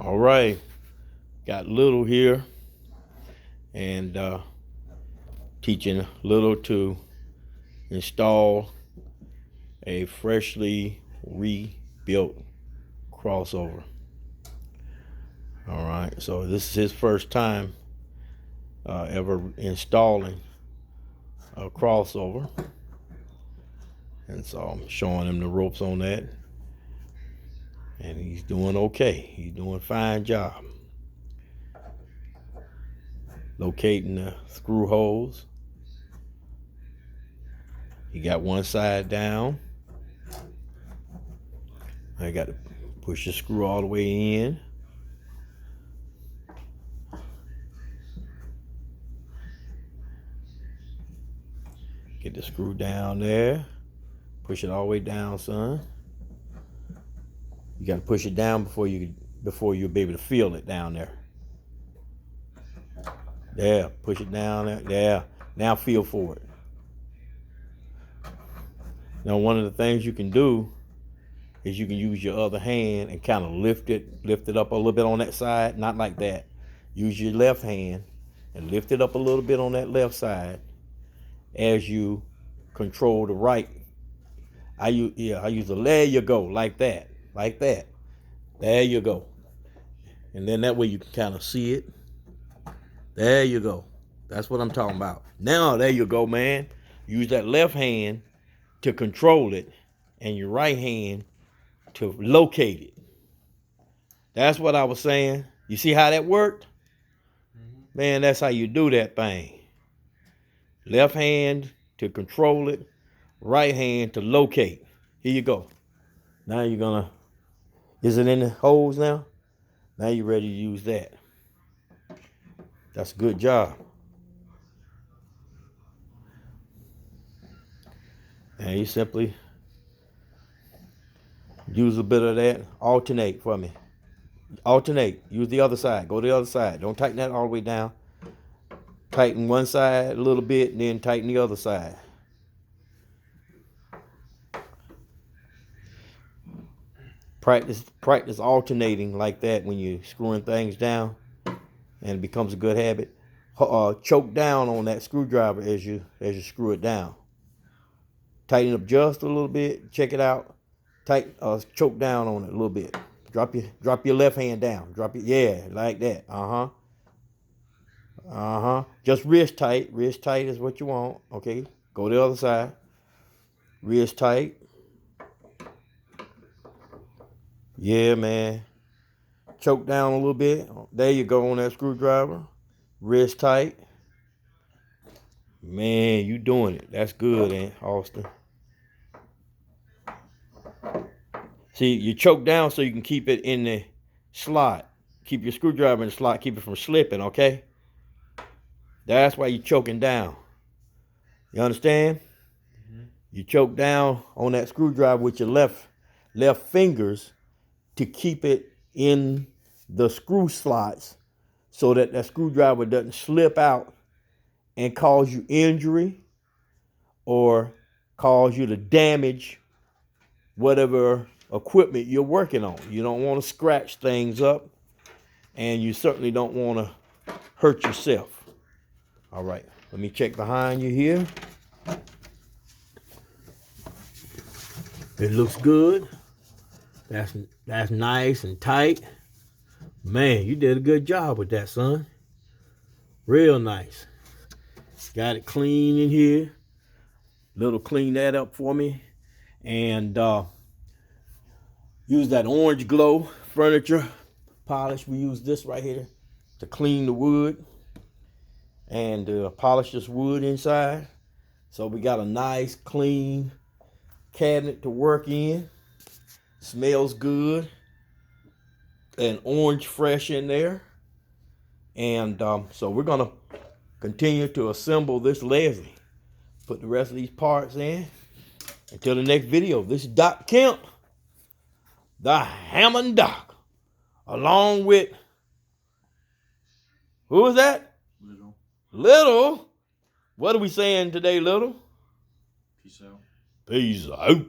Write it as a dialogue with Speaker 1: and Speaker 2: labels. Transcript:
Speaker 1: All right, got Little here and teaching Little to install a freshly rebuilt crossover. All right, so this is his first time ever installing a crossover, and so I'm showing him the ropes on that, and he's doing okay. He's doing a fine job. Locating the screw holes. He got one side down. I got to push the screw all the way in. Get the screw down there. Push it all the way down, son. You got to push it down before you'll be able to feel it down there. There, push it down there. There. Now feel for it. Now one of the things you can do is you can use your other hand and kind of lift it up a little bit on that side. Not like that. Use your left hand and lift it up a little bit on that left side as you control the right. I use the there you go, like that. There you go. And then that way you can kind of see it. There you go. That's what I'm talking about. Now, there you go, man. Use that left hand to control it and your right hand to locate it. That's what I was saying. You see how that worked? Man, that's how you do that thing. Left hand to control it, right hand to locate. Here you go. Now you're gonna, is it in the holes now? Now you're ready to use that. That's a good job. And you simply use a bit of that. Alternate for me. Alternate. Use the other side. Go to the other side. Don't tighten that all the way down. Tighten one side a little bit, and then tighten the other side. Practice alternating like that when you're screwing things down, and it becomes a good habit. Choke down on that screwdriver as you screw it down. Tighten up just a little bit. Check it out. Choke down on it a little bit. Drop your left hand down. Yeah, like that. Just wrist tight. Wrist tight is what you want. Okay. Go to the other side. Wrist tight. Yeah, man. Choke down a little bit. There you go on that screwdriver. Wrist tight. Man, you doing it. That's good, Austin. See, you choke down so you can keep it in the slot. Keep your screwdriver in the slot. Keep it from slipping, okay? That's why you're choking down. You understand? Mm-hmm. You choke down on that screwdriver with your left fingers to keep it in the screw slots so that screwdriver doesn't slip out and cause you injury or cause you to damage whatever equipment you're working on. You don't want to scratch things up, and you certainly don't want to hurt yourself. All right, let me check behind you here. It looks good. That's nice and tight. Man, you did a good job with that, son. Real nice. Got it clean in here. Little clean that up for me. And use that orange glow furniture polish. We use this right here to clean the wood and polish this wood inside. So we got a nice clean cabinet to work in. Smells good. And orange fresh in there. And so we're gonna continue to assemble this Leslie. Put the rest of these parts in. Until the next video, this is Doc Kemp, the Hammond Doc, along with, who is that? Little. What are we saying today, Little?
Speaker 2: Peace out.
Speaker 1: Peace out.